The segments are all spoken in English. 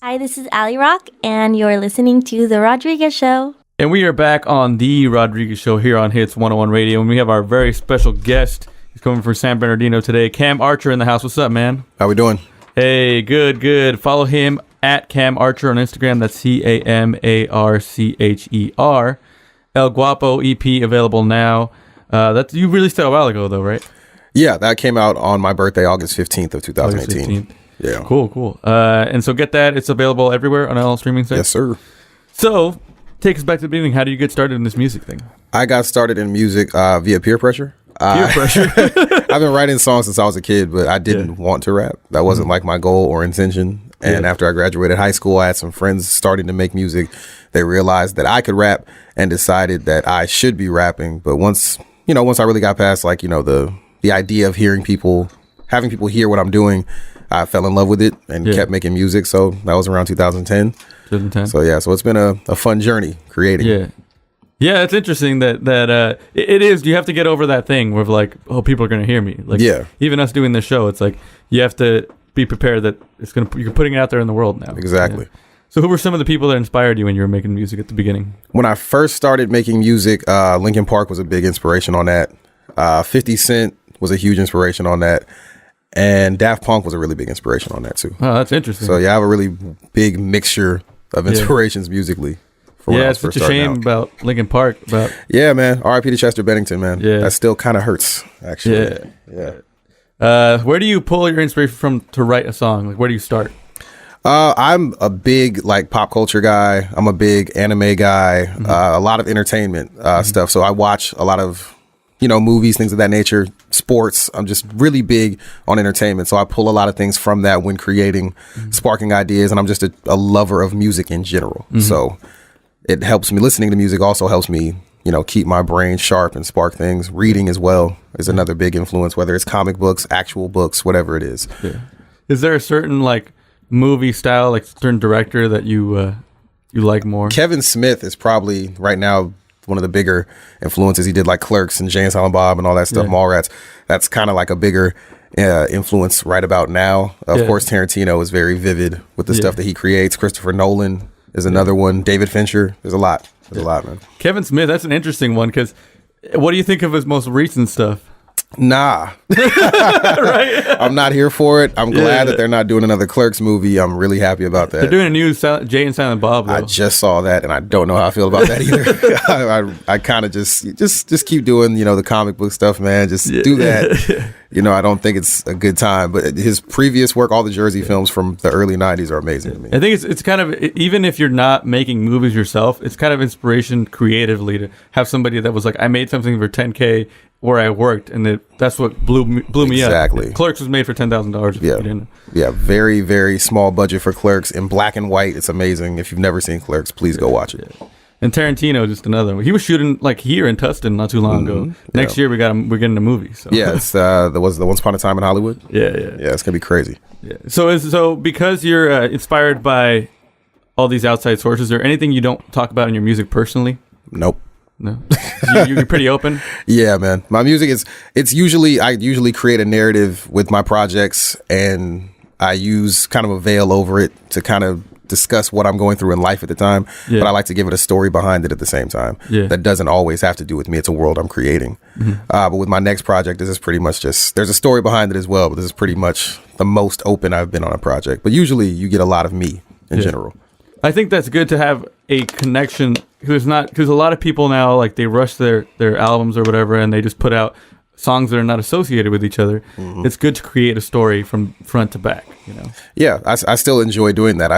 Hi, this is Ali Rock, and you're listening to The Rodriguez Show. And we are back on The Rodriguez Show here on Hits 101 Radio, and we have our very special guest. He's coming from San Bernardino today. Cam Archer in the house. What's up, man? How we doing? Hey, good. Follow him at Cam Archer on Instagram. That's CAMARCHER. El Guapo EP available now. That you released that a while ago, though, right? Yeah, that came out on my birthday, August 15th of 2018. August 15th. Yeah. Cool. And so get that. It's available everywhere on all streaming sites? Yes, sir. So, take us back to the beginning. How do you get started in this music thing? I got started in music via peer pressure. Peer pressure? I've been writing songs since I was a kid, but I didn't want to rap. That wasn't like my goal or intention. And after I graduated high school, I had some friends starting to make music. They realized that I could rap and decided that I should be rapping. But once I really got past the idea of having people hear what I'm doing, I fell in love with it and kept making music. So that was around 2010. 2010. So it's been a fun journey creating. Yeah, it's interesting that it is. You have to get over that thing where like, oh, people are going to hear me. Like, even us doing this show, it's like you have to be prepared that you're putting it out there in the world now. Exactly. Yeah. So who were some of the people that inspired you when you were making music at the beginning? When I first started making music, Linkin Park was a big inspiration on that. 50 Cent was a huge inspiration on that. And Daft Punk was a really big inspiration on that too. Oh, that's interesting. So I have a really big mixture of inspirations musically. It's such a shame about Linkin Park. Yeah, man. R.I.P. to Chester Bennington, man. Yeah. That still kind of hurts, actually. Yeah. Where do you pull your inspiration from to write a song? Like, where do you start? I'm a big pop culture guy. I'm a big anime guy. A lot of entertainment stuff. So I watch a lot of movies, things of that nature, sports. I'm just really big on entertainment. So I pull a lot of things from that when creating, sparking ideas. And I'm just a lover of music in general. So it helps me. Listening to music also helps me, keep my brain sharp and spark things. Reading as well is another big influence, whether it's comic books, actual books, whatever it is. Yeah. Is there a certain movie style, certain director that you like more? Kevin Smith is probably right now one of the bigger influences. He did Clerks and Jay and Silent Bob and all that stuff, Mallrats. That's kind of a bigger influence right about now. Of course, Tarantino is very vivid with the stuff that he creates. Christopher Nolan is another one. David Fincher. There's a lot. There's a lot, man. Kevin Smith, that's an interesting one because what do you think of his most recent stuff? Nah. Right? I'm not here for it. I'm glad that they're not doing another Clerks movie. I'm really happy about that. They're doing a new Jay and Silent Bob, though. I just saw that, and I don't know how I feel about that either. I kind of just keep doing, the comic book stuff, man. Just do that. I don't think it's a good time. But his previous work, all the Jersey films from the early 90s are amazing to me. I think it's kind of, even if you're not making movies yourself, it's kind of inspiration creatively to have somebody that was like, I made something for $10K where I worked, and that's what blew me up. Exactly. Clerks was made for $10,000. Yeah, very, very small budget for Clerks in black and white. It's amazing. If you've never seen Clerks, please go watch it. Yeah. And Tarantino, just another one. He was shooting here in Tustin not too long ago. Next year we're getting a movie. So. Yeah, it's the Once Upon a Time in Hollywood. Yeah, it's gonna be crazy. Yeah. So because you're inspired by all these outside sources, is there anything you don't talk about in your music personally? Nope. No, you're pretty open. Yeah, man. My music I usually create a narrative with my projects, and I use kind of a veil over it to kind of discuss what I'm going through in life at the time. But I like to give it a story behind it at the same time. That doesn't always have to do with me. It's a world I'm creating. But with my next project, this is pretty much there's a story behind it as well. But this is pretty much the most open I've been on a project. But usually you get a lot of me in general. I think that's good to have a connection because a lot of people now they rush their albums or whatever, and they just put out songs that are not associated with each other. It's good to create a story from front to back. Yeah, I still enjoy doing that. I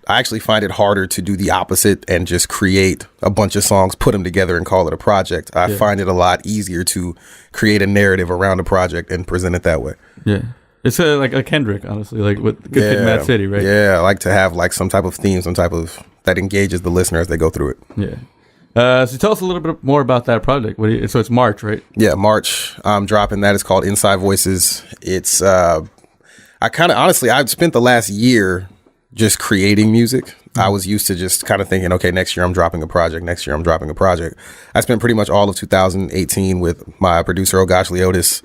actually find it harder to do the opposite and just create a bunch of songs, put them together, and call it a project. I find it a lot easier to create a narrative around a project and present it that way. Yeah. It's like a Kendrick, honestly, with Good Kid, Mad City, right? Yeah, I like to have some type of theme, some type of that engages the listener as they go through it. Yeah. So tell us a little bit more about that project. So it's March, right? Yeah, March. I'm dropping that. It's called Inside Voices. It's I've spent the last year just creating music. I was used to just kind of thinking, okay, next year I'm dropping a project. I spent pretty much all of 2018 with my producer, Ogosh Leotis,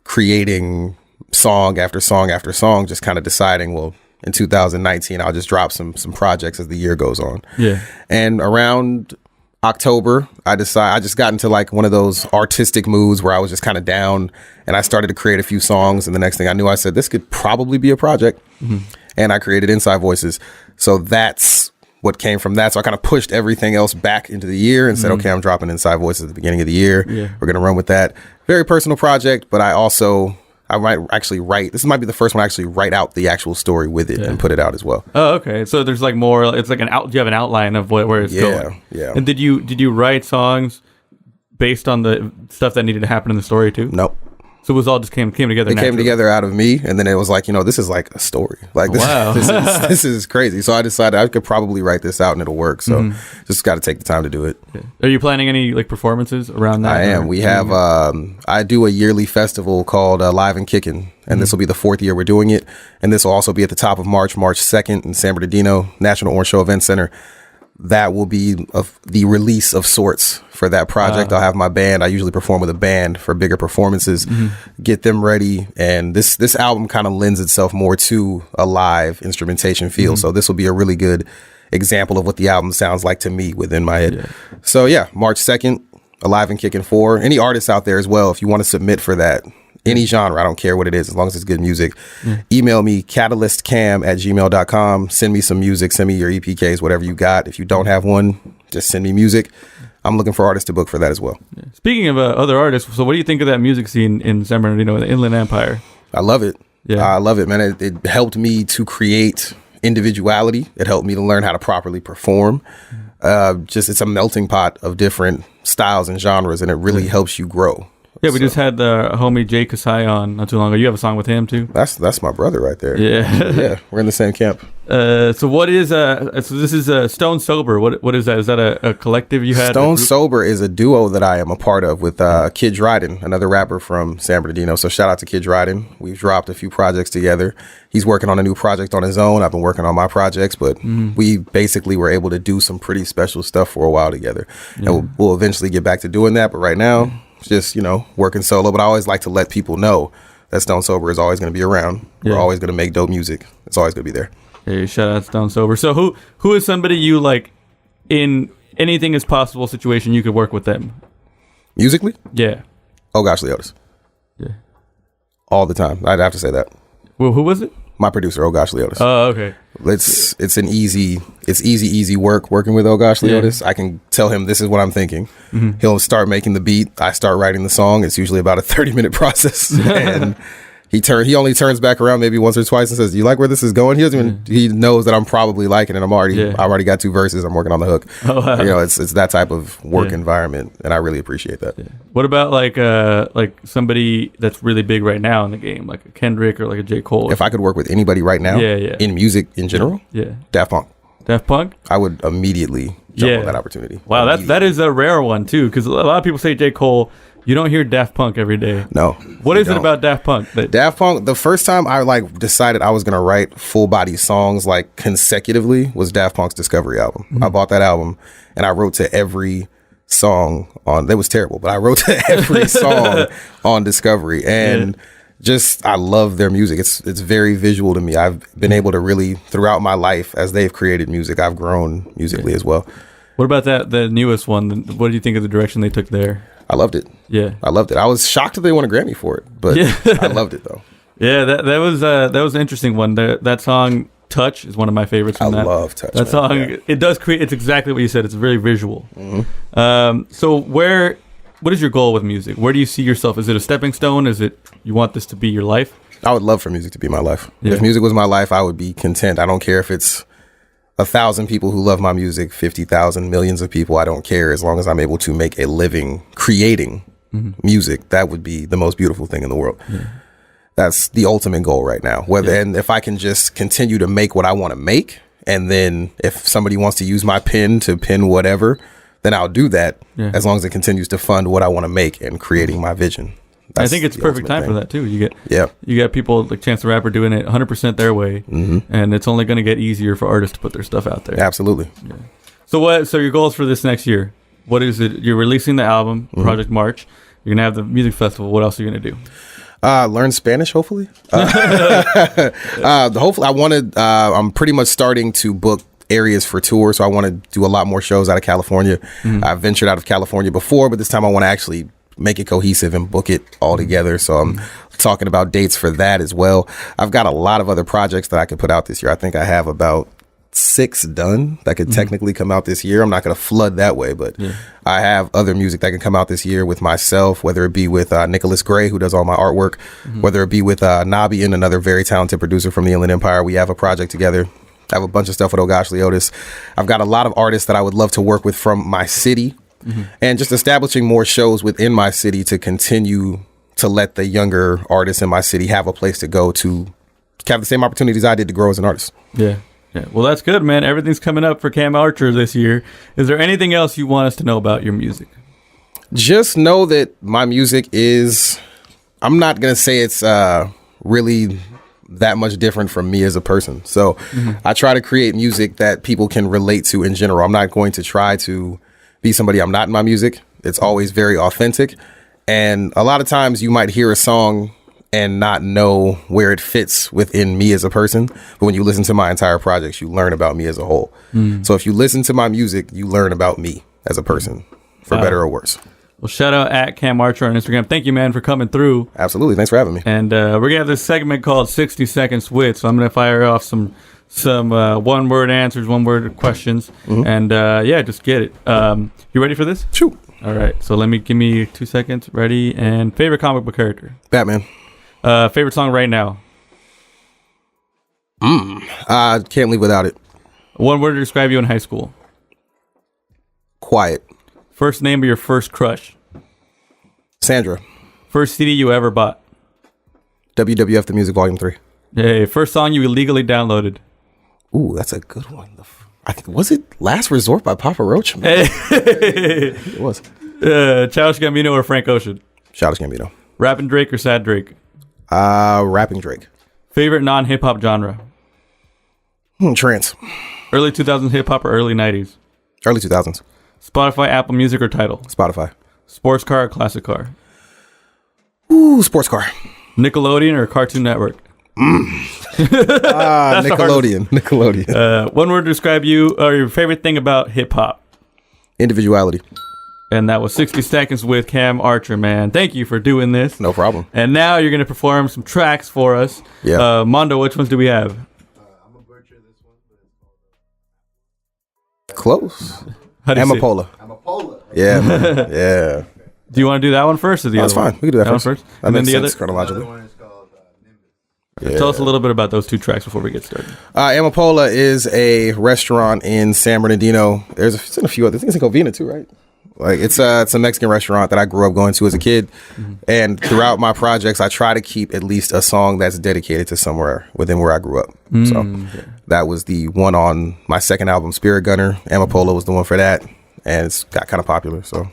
creating song after song after song, just kind of deciding, well, in 2019, I'll just drop some projects as the year goes on. Yeah. And around October, I just got into like one of those artistic moods where I was just kind of down, and I started to create a few songs. And the next thing I knew, I said, this could probably be a project. And I created Inside Voices. So that's what came from that. So I kind of pushed everything else back into the year and said, okay, I'm dropping Inside Voices at the beginning of the year. Yeah. We're going to run with that. Very personal project, but I might actually write. This might be the first one I actually write out the actual story with it and put it out as well. Oh, okay. So there's like more. It's like you have an outline of where it's going. Yeah. And did you write songs based on the stuff that needed to happen in the story too? Nope. So it was all just came together. It came together out of me, and then it was like, this is like a story. Like this, Wow. this is crazy. So I decided I could probably write this out and it'll work. So just got to take the time to do it. Are you planning any like performances around that? I am. We have. I do a yearly festival called Live and Kickin', and this will be the 4th year we're doing it. And this will also be at the top of March 2nd in San Bernardino, National Orange Show Event Center. That will be the release of sorts for that project. I'll have my band. I usually perform with a band for bigger performances, get them ready. And this album kind of lends itself more to a live instrumentation feel. So this will be a really good example of what the album sounds like to me within my head. Yeah. So yeah, March 2nd, Alive and Kickin' 4. Any artists out there as well, if you want to submit for that, any genre, I don't care what it is, as long as it's good music. Email me, catalystcam@gmail.com. Send me some music. Send me your EPKs, whatever you got. If you don't have one, just send me music. I'm looking for artists to book for that as well. Yeah. Speaking of other artists, so what do you think of that music scene in San Bernardino, in the Inland Empire? I love it. Yeah. I love it, man. It helped me to create individuality. It helped me to learn how to properly perform. It's a melting pot of different styles and genres, and it really helps you grow. Yeah, we just had the homie Jay Kasai on not too long ago. You have a song with him too? That's my brother right there. Yeah. Yeah, we're in the same camp. So what is so this is Stone Sober. What is that? Is that a collective you had? Stone Sober is a duo that I am a part of with Kid Dryden, another rapper from San Bernardino. So shout out to Kid Dryden. We've dropped a few projects together. He's working on a new project on his own. I've been working on my projects, but we basically were able to do some pretty special stuff for a while together. Yeah. And we'll eventually get back to doing that. But right now, it's just, working solo. But I always like to let people know that Stone Sober is always going to be around. Yeah. We're always going to make dope music. It's always going to be there. Hey, shout out Stone Sober. So who is somebody you like in anything is possible situation you could work with them? Musically? Yeah. Oh gosh, Leotis. Yeah. All the time. I'd have to say that. Well, who was it? My producer, Oh Gosh Leotis. Oh, okay. It's easy work working with Oh Gosh Leotis. I can tell him this is what I'm thinking. He'll start making the beat. I start writing the song. It's usually about a 30-minute process. And he only turns back around maybe once or twice and says, "Do you like where this is going?" He knows that I'm probably liking it. I've already got 2 verses. I'm working on the hook. Oh, wow. It's that type of work environment, and I really appreciate that. Yeah. What about like somebody that's really big right now in the game, like a Kendrick or like a J. Cole? If I could work with anybody right now, in music in general, Daft Punk. Daft Punk? I would immediately jump on that opportunity. Wow, that is a rare one too, because a lot of people say J. Cole. You don't hear Daft Punk every day. No. What is it about Daft Punk? Daft Punk, the first time I decided I was going to write full body songs consecutively was Daft Punk's Discovery album. I bought that album and I wrote to every song on, that was terrible, but I wrote to every song on Discovery, and I love their music. It's very visual to me. I've been able to really, throughout my life, as they've created music, I've grown musically as well. What about the newest one? What do you think of the direction they took there? I loved it. Yeah, I loved it. I was shocked that they won a Grammy for it, but I loved it though. Yeah, that was an interesting one. That song "Touch" is one of my favorites. From I love "Touch." That song. Yeah. It does create. It's exactly what you said. It's very visual. So what is your goal with music? Where do you see yourself? Is it a stepping stone? Is it you want this to be your life? I would love for music to be my life. Yeah. If music was my life, I would be content. I don't care if it's 1,000 people who love my music, 50,000, millions of people. I don't care, as long as I'm able to make a living creating music. That would be the most beautiful thing in the world. Yeah. That's the ultimate goal right now. And if I can just continue to make what I want to make, and then if somebody wants to use my pen to pin whatever, then I'll do that, as long as it continues to fund what I want to make and creating my vision. I think it's perfect time for that too. You get people like Chance the Rapper doing it 100% their way, and it's only going to get easier for artists to put their stuff out there. Absolutely. Yeah. So your goals for this next year? What is it? You're releasing the album, Project March. You're gonna have the music festival. What else are you gonna do? Learn Spanish, hopefully. Hopefully, I'm pretty much starting to book areas for tours, so I want to do a lot more shows out of California. I've ventured out of California before, but this time I want to actually make it cohesive and book it all together. So I'm talking about dates for that as well. I've got a lot of other projects that I could put out this year. I think I have about 6 done that could technically come out this year. I'm not going to flood that way, but I have other music that can come out this year with myself, whether it be with Nicholas Gray, who does all my artwork, whether it be with Nabian, another very talented producer from the Inland Empire. We have a project together. I have a bunch of stuff with Ogosh Leotis. I've got a lot of artists that I would love to work with from my city, and just establishing more shows within my city to continue to let the younger artists in my city have a place to go to have the same opportunities I did to grow as an artist. Yeah. Well, that's good, man. Everything's coming up for Cam Archer this year. Is there anything else you want us to know about your music? Just know that my music is, I'm not going to say it's really that much different from me as a person. So I try to create music that people can relate to in general. I'm not going to try to be somebody I'm not in my music. It's always very authentic. And a lot of times you might hear a song and not know where it fits within me as a person. But when you listen to my entire projects, you learn about me as a whole. So if you listen to my music, you learn about me as a person, for better or worse. Well, shout out at Cam Archer on Instagram. Thank you, man, for coming through. Absolutely. Thanks for having me. And we're going to have this segment called 60 Seconds With. So I'm going to fire off some one-word answers, one-word questions. And, just get it. You ready for this? Shoot. All right. So give me 2 seconds. Ready? And favorite comic book character? Batman. Favorite song right now? I can't live without it. One word to describe you in high school? Quiet. First name of your first crush? Sandra. First CD you ever bought? WWF The Music Volume 3. Hey, first song you illegally downloaded? Ooh, that's a good one. I think, was it Last Resort by Papa Roach? It was. Childish Gambino or Frank Ocean? Childish Gambino. Rapping Drake or Sad Drake? Rapping Drake. Favorite non-hip-hop genre? Trance. Early 2000s hip-hop or early 90s? Early 2000s. Spotify, Apple Music, or Tidal? Spotify. Sports car or classic car? Ooh, sports car. Nickelodeon or Cartoon Network? Nickelodeon. One word to describe you or your favorite thing about hip-hop? Individuality. And that was 60 Seconds with Cam Archer, man. Thank you for doing this. No problem. And now you're going to perform some tracks for us. Yeah. Mondo, which ones do we have? I'm going to butcher this one, but it's Close. How do you say it? Amapola. Amapola. Yeah, man. Yeah. Do you want to do that one first or the That's other one? fine. We can do that one first. first. That And then makes the other. sense chronologically. The other one is called Nimbus. Yeah. Tell us a little bit about those two tracks before we get started. Amapola is a restaurant in San Bernardino. It's in a few other things in Covina too, right? Like it's a Mexican restaurant that I grew up going to as a kid, and throughout my projects, I try to keep at least a song that's dedicated to somewhere within where I grew up. So that was the one on my second album, Spirit Gunner. Amapola was the one for that, and it's got kind of popular. So.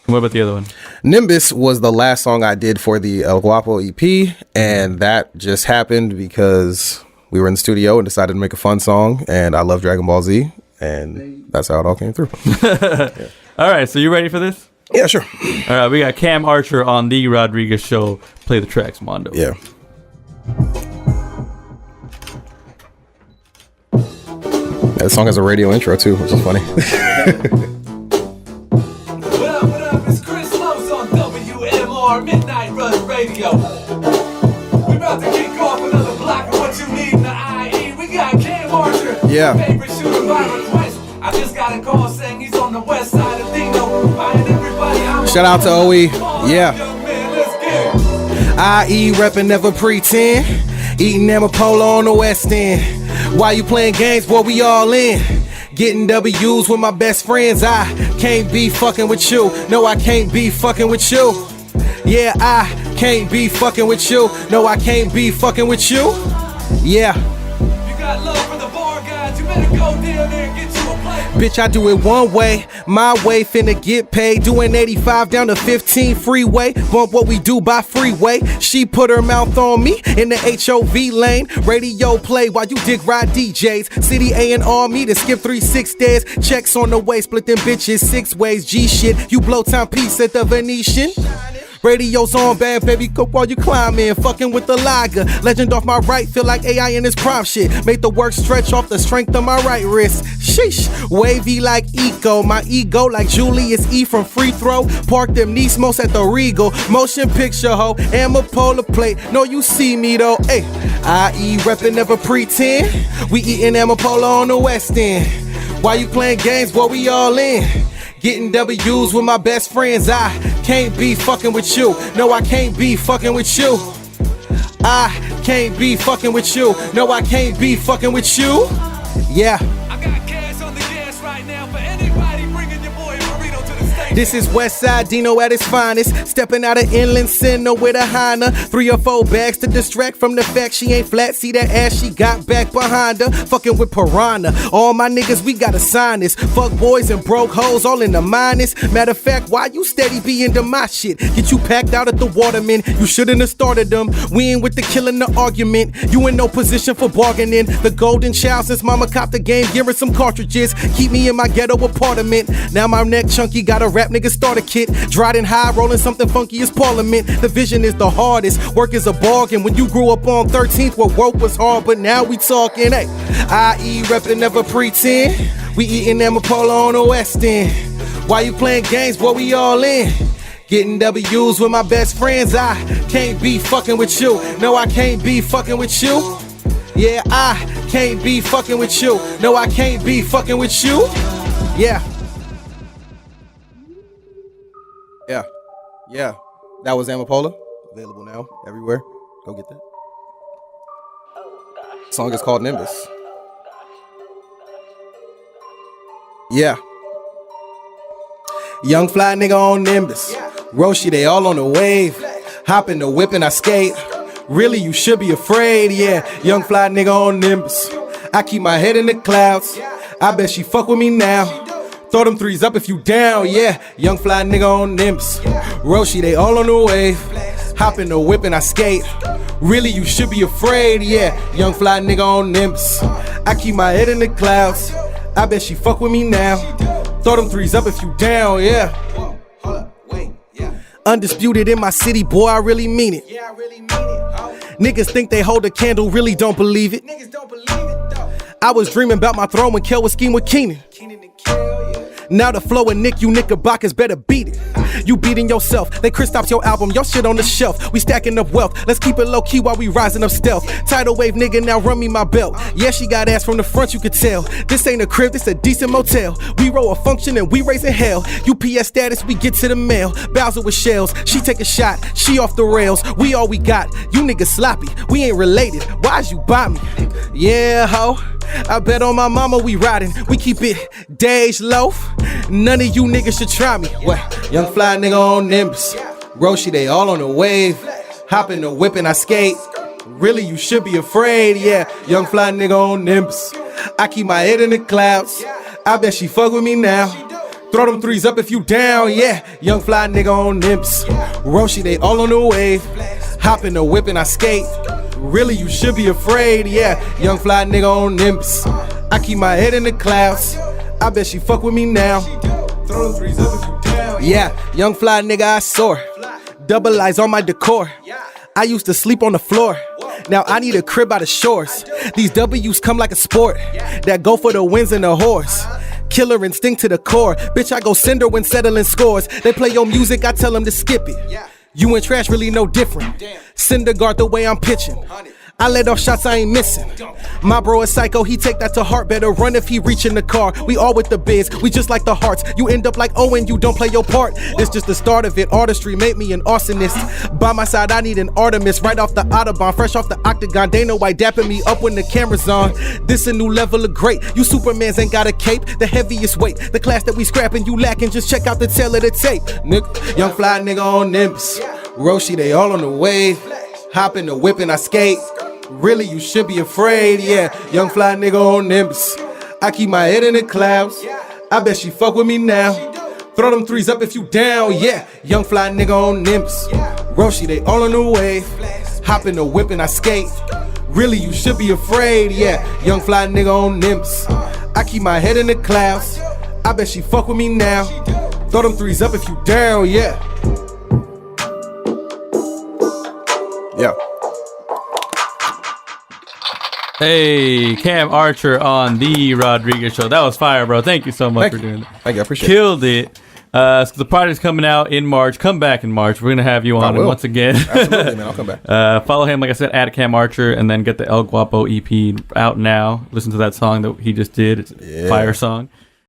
What about the other one? Nimbus was the last song I did for the El Guapo EP, and that just happened because we were in the studio and decided to make a fun song, and I love Dragon Ball Z, and that's how it all came through. All right, so you ready for this? Yeah, sure. All right, we got Cam Archer on The Rodriguez Show. Play the tracks, Mondo. Yeah. That song has a radio intro too, which is funny. What up, it's Chris Lowe's on WMR Midnight Rush Radio. We about to kick off another block of what you need in the IE. We got Cam Archer, Yeah. favorite shooter by request. I just got a call saying he's on the west side of Dino. Buying everybody out. Shout out to OE. Yeah. Young man, let's get it. IE reppin', never pretend. Eating Amapola on the West End. While you playing games, boy, we all in. Getting W's with my best friends. I can't be fucking with you. No, I can't be fucking with you. Yeah, I can't be fucking with you. No, I can't be fucking with you. Yeah. You got love for the bar guys. You better go down there and get you a plate. Bitch, I do it one way, my way, finna get paid. Doing 85 down to 15 freeway. Bump what we do by freeway. She put her mouth on me in the HOV lane. Radio play while you dig ride DJs. City A&R me to skip 3-6 days. Checks on the way, split them bitches 6 ways. G shit, you blow time piece at the Venetian. Radio's on, bad baby, go while you climbing. Fucking with the lager. Legend off my right, feel like AI in his prime shit. Made the work stretch off the strength of my right wrist. Sheesh, wavy like Eco. My ego like Julius E from Free Throw. Park them Nismos at the Regal. Motion picture ho, and a polar plate. No, you see me though. Hey, I.E. reppin', never pretend. We eatin' Amapola on the West End. Why you playing games, boy, we all in. Getting W's with my best friends. I can't be fucking with you. No, I can't be fucking with you. I can't be fucking with you. No, I can't be fucking with you. Yeah. I got cash on the gas right now for anybody bringing your boy a burrito to the stage. This is Westside Dino at his finest. Stepping out of Inland Sinner with a Honda. 3 or 4 bags to distract from the fact she ain't flat. See that ass she got back behind her. Fucking with Piranha. All my niggas, we gotta sign this. Fuck boys and broke hoes all in the minus. Matter of fact, why you steady be into my shit? Get you packed out at the Waterman. You shouldn't have started them. We ain't with the killing the argument. You in no position for bargaining. The golden child since mama copped the game. Give her some cartridges. Keep me in my ghetto apartment. Now my neck chunky. Got a rap nigga starter kit. Dryden high, rolling something funky as Parliament. The vision is the hardest. Work is a bargain. When you grew up on 13th where work was hard, but now we talking. Hey, I.E. reppin', never pretend. We eatin' Amapola on the West End. Why you playing games, boy, we all in. Getting W's with my best friends. I can't be fucking with you. No, I can't be fucking with you. Yeah, I can't be fucking with you. No, I can't be fucking with you. Yeah. Yeah. Yeah. That was Amapola. Available now everywhere. Go get that. Song is called Nimbus. Yeah. Young fly nigga on Nimbus. Roshi, they all on the wave. Hop in the whip and I skate. Really, you should be afraid, yeah. Young fly nigga on Nimbus. I keep my head in the clouds. I bet she fuck with me now. Throw them threes up if you down, yeah. Young fly nigga on Nimbus. Roshi, they all on the wave. Hop in the whip and I skate. Really, you should be afraid, yeah. Young fly nigga on Nimbus. I keep my head in the clouds. I bet she fuck with me now. Throw them threes up if you down, yeah. Undisputed in my city, boy, I really mean it. Niggas think they hold a candle, really don't believe it. I was dreaming about my throne when Kel was scheming with Keenan. Now the flow and Nick, you knickerbockers better beat it. You beating yourself, they Kristaps your album, your shit on the shelf. We stacking up wealth, let's keep it low key while we rising up stealth. Tidal wave nigga, now run me my belt. Yeah, she got ass from the front, you could tell. This ain't a crib, this a decent motel. We roll a function and we raising hell. UPS status, we get to the mail. Bowser with shells, she take a shot, she off the rails. We all we got, you niggas sloppy, we ain't related. Why'd you buy me? Yeah, ho. I bet on my mama we riding. We keep it Dage Loaf. None of you niggas should try me. What? Young fly nigga on Nimbus. Roshi, they all on the wave. Hop in the whip and I skate. Really, you should be afraid, yeah. Young fly nigga on Nimbus. I keep my head in the clouds. I bet she fuck with me now. Throw them threes up if you down, yeah. Young fly nigga on Nimbus. Roshi, they all on the wave. Hop in the whip and I skate. Really, you should be afraid, yeah. Young fly nigga on Nimbus. I keep my head in the clouds. I bet she fuck with me now. Throw them threes up if you down. Yeah, young fly nigga, I soar. Double eyes on my decor. I used to sleep on the floor. Now I need a crib by the shores. These W's come like a sport that go for the wins and the horse. Killer instinct to the core. Bitch, I go cinder when settling scores. They play your music, I tell them to skip it. You and trash really no different. Cinder guard the way I'm pitching. I let off shots I ain't missing. My bro is psycho, he take that to heart. Better run if he reach in the car. We all with the biz, we just like the hearts. You end up like Owen, you don't play your part. It's just the start of it, artistry made me an arsonist. By my side I need an Artemis, right off the Autobahn, fresh off the octagon. They know why dapping me up when the camera's on. This a new level of great. You Supermans ain't got a cape, the heaviest weight. The class that we scrapping, you lacking, just check out the tail of the tape. Nigga, young fly nigga on Nimbus. Roshi, they all on the wave. Hop in the whip and I skate. Really, you should be afraid, yeah. Young fly nigga on Nimbus. I keep my head in the clouds. I bet she fuck with me now. Throw them threes up if you down, yeah. Young fly nigga on Nimbus. Roshi, they all on the wave. Hop in the whip and I skate. Really, you should be afraid, yeah. Young fly nigga on Nimbus. I keep my head in the clouds. I bet she fuck with me now. Throw them threes up if you down, yeah. Yeah. Hey, Cam Archer on the Rodriguez Show. That was fire, bro. Thank you so much for doing that. Thank you. I appreciate it. Killed it. So the project's coming out in March. Come back in March. We're gonna have you on will. once again. Absolutely, man. I'll come back. Follow him, like I said, at Cam Archer, and then get the El Guapo EP out now. Listen to that song that he just did. It's a fire song.